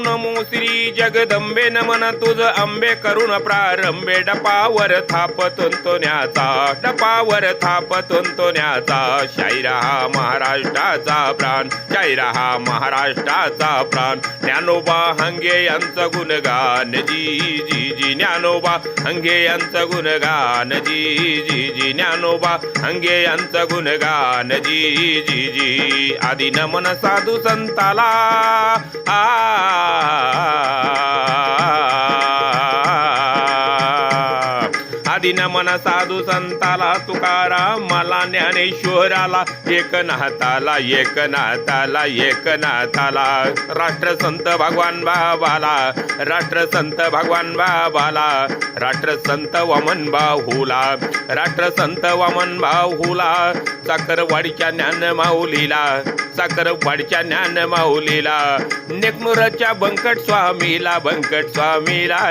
नमो श्री जगदंबे नमन तुझ अंबे करून प्रारंभे डपावर थापतोन्याचा डपावर थापतोन्याचा शायरा हा महाराष्ट्राचा प्राण शायरा हा महाराष्ट्राचा प्राण ज्ञानोबा हंगे यांचं गुणगान जी जी जी ज्ञानोबा हंगे यांचं गुणगान जी जी जी ज्ञानोबा हंगे यांचं गुणगान जी जी जी आदि नमन साधू संताला आदि नमन साधू संताला तुकाराम मला ज्ञानेश्वराला एकनाथाला एकनाथाला एकनाथाला राष्ट्रसंत भगवान बाबाला राष्ट्रसंत भगवान बाबाला राष्ट्रसंत वामन बाहुला राष्ट्रसंत वामन बाहुला साखरवाडीच्या ज्ञान माऊलीला साखरवाडीच्या ज्ञान माऊलीला नेकनूरच्या बंकट स्वामीला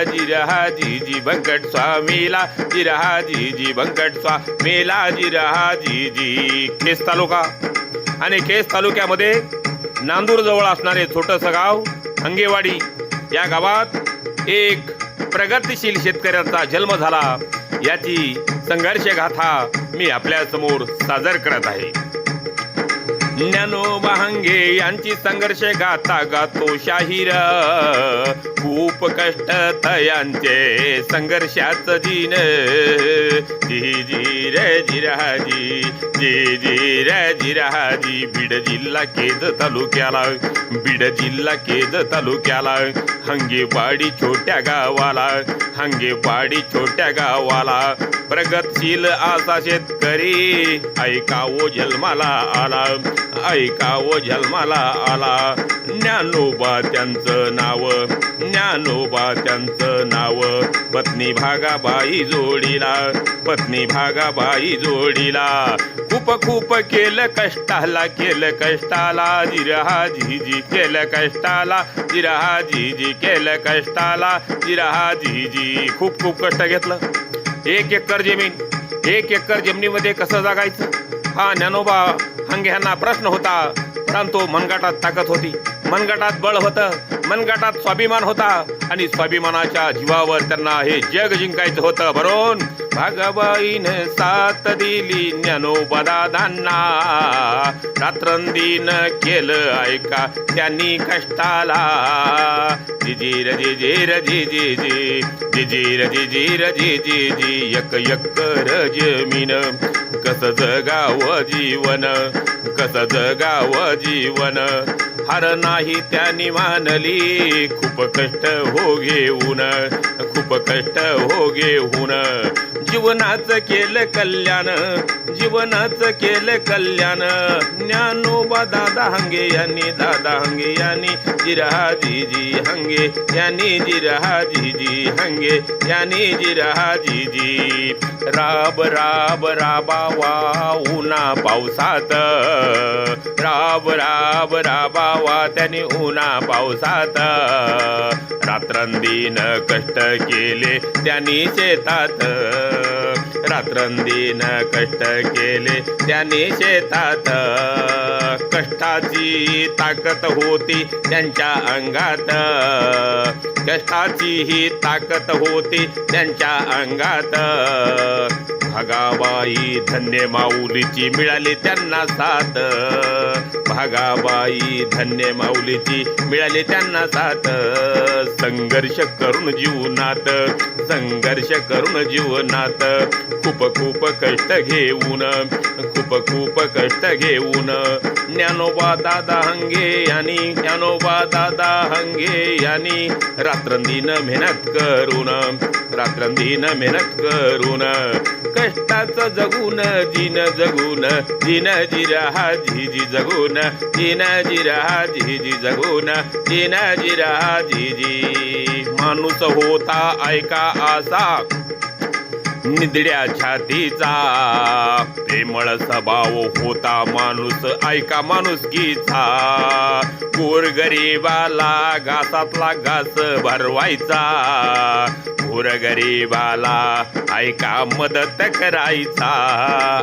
जिरहा जी जी बंकट स्वामीला जिरहा जी जी बंकट स्वामीला जिरहा जी जी केस तालुका आणि केस तालुक्यामध्ये नांदूर जवळ असणारे छोटंसं गाव हंगेवाडी या गावात एक प्रगतिशील शेतकऱ्यांचा जन्म झाला याची संघर्ष गाथा मी आपल्या समोर सादर करत आहे। ज्ञानोबा हंगे यांची संघर्ष गाथा गातो शाहीर खूप कष्ट तयांचे संघर्षाच दिन जी जी रे जिराजी जी जी रे जिराजी बीड जिल्हा केज तालुक्याला बीड जिल्हा केज तालुक्याला हंगेवाडी छोट्या गावाला हंगेवाडी छोट्या गावाला प्रगतशील असा शेतकरी ऐकावो जन्माला आला ऐकावो जन्माला आला ज्ञानोबा त्यांचं नाव ज्ञानोबा त्यांचं नाव पत्नी भागाबाई जोडीला पत्नी भागाबाई जोडीला खूप खूप केलं कष्टाला जिरहा जी जी केलं कष्टाला जिरहा जी जी केलं कष्टाला जिरहा जी जी खूप खूप कष्ट घेतलं। एक एकर जमिनीमध्ये कसं जगायचं हा ज्ञानोबा हंगे यांना प्रश्न होता, परंतु मनगटात ताकद होती, मनगटात बळ होतं, मनगटात स्वाभिमान होता आणि स्वाभिमानाच्या जीवावर त्यांना हे जग जिंकायचं होतं। भरून भागाबाईनं साथ दिली ज्ञानोबा दादांना रात्रंदिन केलं ऐका त्यांनी कष्टाला जिजीर जिजीर जी जी जी जिजीर जिजीर जी जी जी एक एकर जमीन कसं जगावं जीवन कसं जगावं जीवन हार नाही त्यांनी मानली खूप कष्ट हो घेऊन खूप कष्ट हो घेऊन जीवनाचं केलं कल्याण जीवनाचं केलं कल्याण ज्ञानोबा दादा हंगे यांनी जिरहा जी जी हंगे यांनी जिरहा जी जी हंगे यांनी जिरहा जी जी राब राब राबावा उन्हा पावसात राब राब राबावा त्याने उन्हा पावसात रात्रंदिन कष्ट केले त्यांनी शेतात रात्रंदिन कष्ट केले त्यांनी शेतात कष्टाची ताकद होती त्यांच्या अंगात कष्टाची ही ताकद होती त्यांच्या अंगात भागाबाई धन्य माऊलीची मिळाली त्यांना साथ भागाबाई धन्य माऊलीची मिळाली त्यांना साथ संघर्ष करून जीवनात संघर्ष करून जीवनात खूप खूप कष्ट घेऊन खूप खूप कष्ट घेऊन ज्ञानोबा दादा हंगे यांनी रात्रंदिन मेहनत करून रात्रंदिन मेहनत करून कष्टाचं जगून जीन जिरहा जी जी जगून जीन जिरहा जी जी जगून जीन जिरहा जी जी माणूस होता ऐका आसा निधड्या छातीचा प्रेमळ स्वभाव होता माणूस ऐका माणुसकीचा गोरगरिबाला घासातला घास भरवायचा गोरगरिबाला ऐका मदत करायचा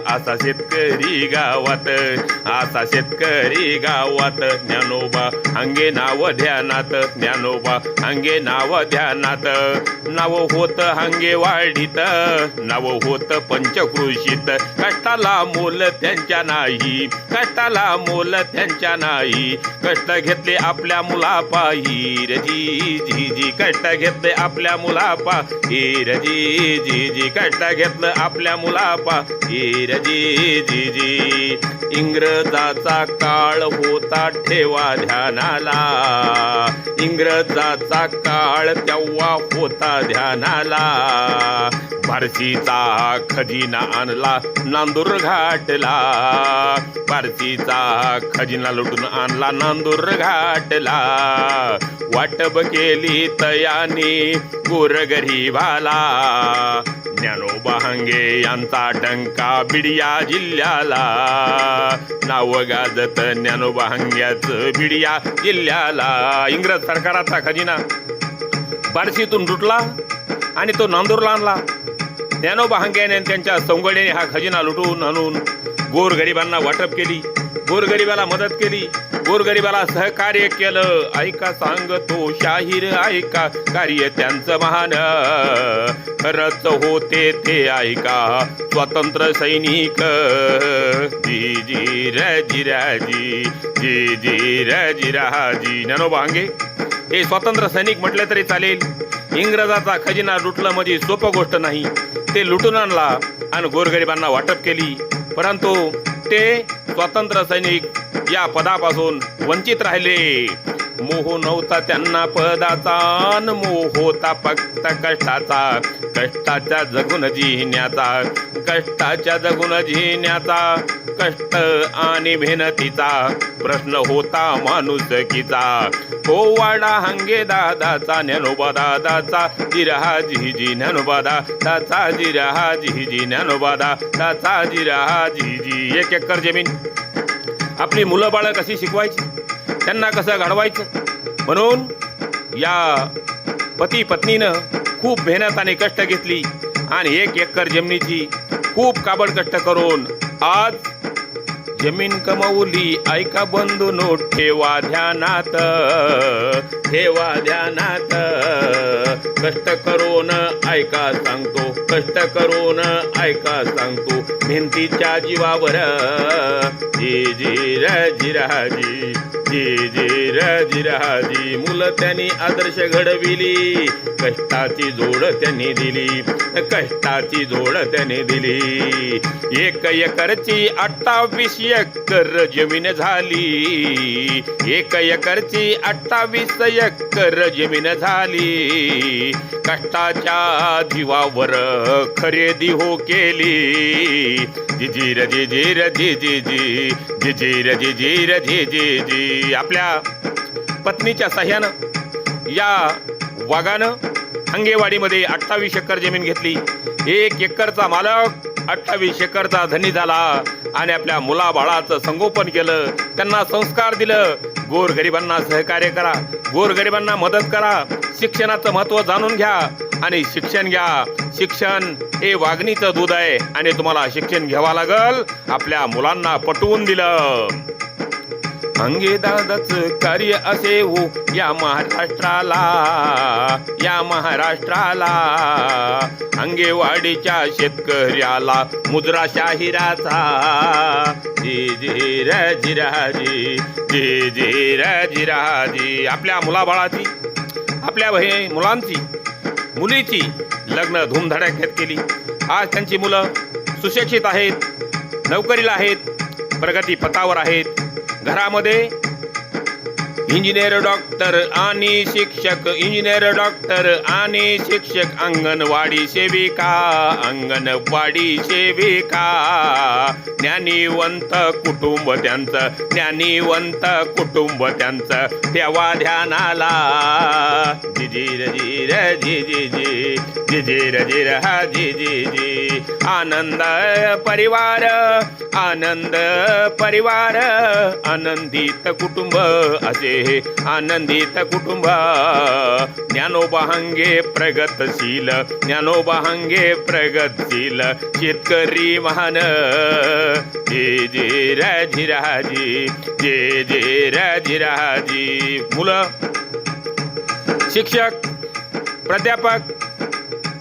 असा शेतकरी गावात ज्ञानोबा अंगे नाव ध्यानात ज्ञानोबा अंगे नाव ध्यानात नाव होत हंगे वाढीत नाव होत पंचकृषीत कष्टाला मोल त्यांच्या नाही कष्ट घेतले आपल्या मुलापायी रजी कष्ट घेतले आपल्या मुलापायी रजी कष्ट घेतलं आपल्या मुलापायी रजी इंग्रजाचा काळ होता ठेवा ध्यानाला इंग्रजाचा काळ तेव्हा होता ध्यानाला फारसीचा खजिना आणला नांदूर घाटला फारसीचा खजिना लुटून आणला नांदूर घाटला वाटप केली तयानी गोरगरिबाला ज्ञानोबा हंगे यांचा डंका बिडिया जिल्ह्याला नाव गाजत ज्ञानोबा हंग्याचं बिडिया जिल्ह्याला इंग्रज सरकाराचा खजिना बार्शीतून लुटला आणि तो नांदूरला आणला ज्ञानोबा हंग्याने त्यांच्या सौंगड्याने हा खजिना लुटून आणून गोरगरिबांना वाटप केली गोरगरिबाला मदत केली गोरगरिबाला सहकार्य केलं ऐका सांगतो शाहीर ऐका कार्य त्यांचं महान खरंच होते ते ऐका स्वतंत्र सैनिक जी जी रजी राजी जी जी रजी राजी ज्ञानोबा हंगे हे स्वतंत्र सैनिक म्हटले तरी चालेल इंग्रजाचा खजिना लुटलं म्हणजे सोपं गोष्ट नाही ते लुटून आणला आणि गोरगरिबांना वाटप केली परंतु ते स्वतंत्र सैनिक या पदापासून वंचित राहिले मोह नव्हता त्यांना पदाचा न मोह होता फक्त कष्टाच्या जगून जिण्याचा कष्ट आणि मेहनतीचा प्रश्न होता माणुसकीचा पोवाडा हंगे दादाचा ज्ञानोबा दादाचा जिरहा जी ज्ञानोबा दादाचा जिरहा जी ज्ञानोबा दादाचा जिरहा जी 1 एकर जमीन आपली मुलं बाळं कशी शिकवायची त्यांना कसं घडवायचं म्हणून या पती पत्नीनं खूप मेहनत आणि कष्ट घेतली आणि 1 एकर जमिनीची खूप काबड कष्ट करून आज जमीन कमवली ऐका बंधूनो ठेवा ध्यानात कष्ट करून ऐका सांगतो मेहनतीच्या जीवावर जी जी रजी जी मुलं त्यांनी आदर्श घडविली कष्टाची जोड त्यांनी दिली 1 एकरची 28 एकर जमीन झाली 1 एकरची 28 एकर जमीन झाली कष्टाच्या जीवावर खरेदी हो केली जी आपल्या पत्नीच्या साह्यानं या वाघानं हंगेवाडीमध्ये 28 एकर जमीन घेतली 1 एकरचा मालक 28 एकरचा धनी झाला आणि आपल्या मुलाबाळाचं संगोपन केलं त्यांना संस्कार दिलं गोरगरिबांना सहकार्य करा गोरगरिबांना मदत करा शिक्षणाचं महत्त्व जाणून घ्या आणि शिक्षण घ्या शिक्षण हे वाघणीचं दूध आहे आणि तुम्हाला शिक्षण घ्यावं लागल आपल्या मुलांना पटवून दिलं हंगे दादाचं कार्य असे हो या महाराष्ट्राला हंगेवाडीच्या शेतकऱ्याला मुद्रा शाहिराचा जी राजी आपल्या मुलाबाळाची आपल्या मुलांची मुलीची लग्न धूमधडाक्यात केली आज त्यांची मुलं सुशिक्षित आहेत नोकरीला आहेत प्रगती पथावर आहेत घरामध्ये इंजिनियर डॉक्टर आणि शिक्षक, इंजिनियर डॉक्टर आणि शिक्षक, अंगणवाडी सेविका, अंगणवाडी सेविका, ज्ञानीवंत कुटुंब त्यांचं, ज्ञानीवंत कुटुंब त्यांचं, ठेवा ध्यानाला. जिजीर जीर जी जी जी, जिजीर जीर हा जी जी जी. आनंद परिवार, आनंद परिवार, आनंदित कुटुंब असे आनंदित कुटुंब. ज्ञानोबा हांगे प्रगतशील, ज्ञानोबा हांगे प्रगतशील, शेतकरी महान. जे जे राजी, जे जे राजी. मुलं, शिक्षक, प्राध्यापक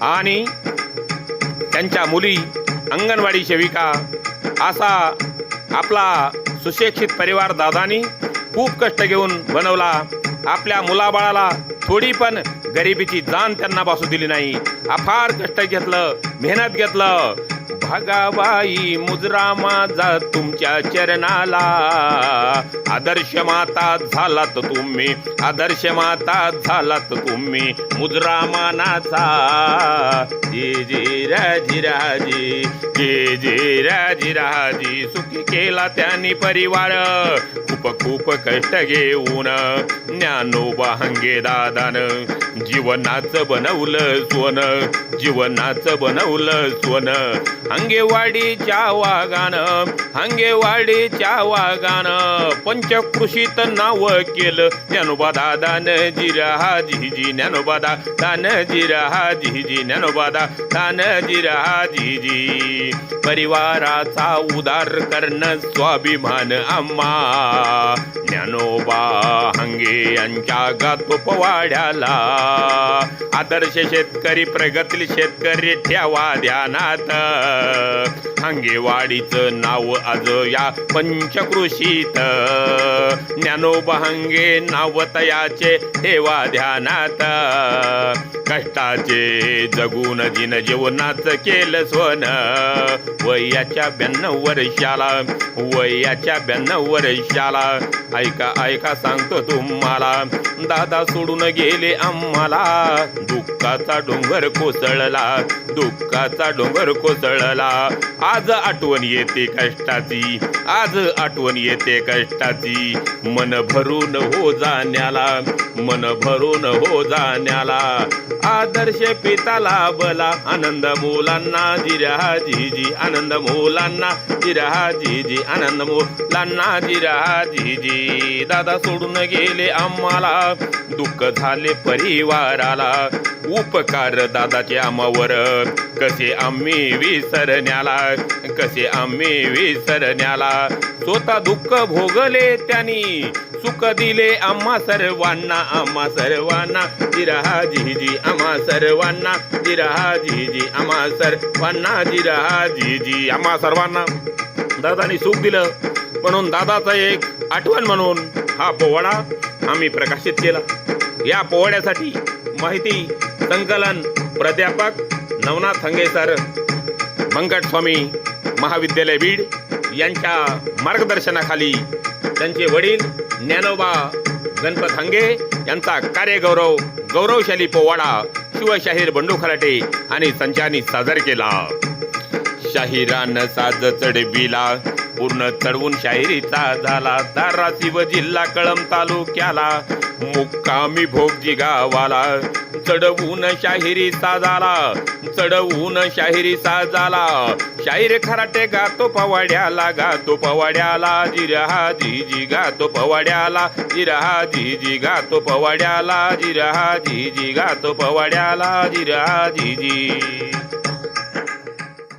आणि त्यांच्या मुली, अंगणवाडी सेविका असा आपला सुशिक्षित परिवार दादानी खूप कष्ट घेऊन बनवला. आपल्या मुलाबाळाला थोडी पण गरिबीची जाण त्यांना बसू दिली नाही. अफार कष्ट घेतलं, मेहनत घेतलं. भागाबाई मुजरा माझा तुमच्या चरणाला, आदर्श माता झालात तुम्ही, आदर्श माता झालात तुम्ही, मुजरा मानाचा. जे जे राजी राजी, जे जे राजी राजी. सुखी केला त्यांनी परिवार खूप खूप कष्ट घेऊन. ज्ञानोबा हांगे दादानं जीवनाचं बनवलं सोनं, जीवनाचं बनवलं सोनं. हांगेवाडीच्या वागानं, हांगेवाडीच्या वागानं, पंचकृषीत नाव केलं ज्ञानोबा दादानं. जिरा जीजी ज्ञानोबा दादानं, जिरा जीजी ज्ञानोबा दादानं, जिरा जीजी. परिवाराचा उदार करणं स्वाभिमान आम्हा, ज्ञानोबा हांगे यांच्या गातो पवाड्याला. आदर्श शेतकरी, प्रगतील शेतकरी ठेवा ध्यानात. हांगेवाडीचं नाव आज या पंचकृषीत, ज्ञानोबा हांगे नाव तयाचे ठेवा ध्यानात. कष्टाचे जगून जिन जीवनाचं केलं सोन. वयाच्या 92 वर्षाला, वयाच्या 92 वर्षाला. ऐका ऐका सांगतो तुम्हाला, दादा सोडून गेले आम्हाला. दुःखाचा डोंगर कोसळला, दुःखाचा डोंगर कोसळला. आज आठवण येते कष्टाची, आज आठवण येते कष्टाची. मन भरून हो जाण्याला, मन भरून हो जाण्याला. आदर्श पिता लाभला, आनंद मुलांना. जिरा जीजी आनंद मुलांना, जिरा जीजी आनंद मुलांना, जिरा जीजी. दादा सोडून गेले आम्हाला, दुःख झाले परिवाराला. उपकार दादाचे आम्हावर कसे आम्ही विसरण्याला, कसे आम्ही विसरण्याला. स्वतः दुःख भोगले त्यांनी, सुख दिले आम्हा सर्वांना, आम्हा सर्वांना. जिरा जीजी आम्हा सर्वांना, जिरा जीजी आम्हा सर्वांना, जिरा जीजी आम्हा सर्वांना. दादानी सुख दिलं म्हणून दादाचं एक आठवण म्हणून हा पोवाडा आम्ही प्रकाशित केला. या पोवाड्यासाठी माहिती संकलन प्राध्यापक नवनाथ हांगे सर, मंगट स्वामी महाविद्यालय बीड यांच्या मार्गदर्शनाखाली त्यांचे वडील ज्ञानोबा गणपत हांगे यांचा कार्यगौरव गौरवशाली पोवाडा शिवशाहीर बंडू खराटे आणि संचानी सादर केला. शाहिरान साज चढविला, पूर्ण चढवून शाहिरीचा झाला. धाराशिव जिल्हा कळंब तालुक्याला, मुक्कामी भोगजी गावाला. चढवून शाहिरी साजाला, चढवून शाहिरी साजाला. शाहीर खराटे गातो पवाड्याला, गातो पवाड्याला. जिरा जीजी गातो पवाड्याला, जिरा जीजी गातो पवाड्याला. जिरा जीजी गातो पवाड्याला, जिरा जीजी.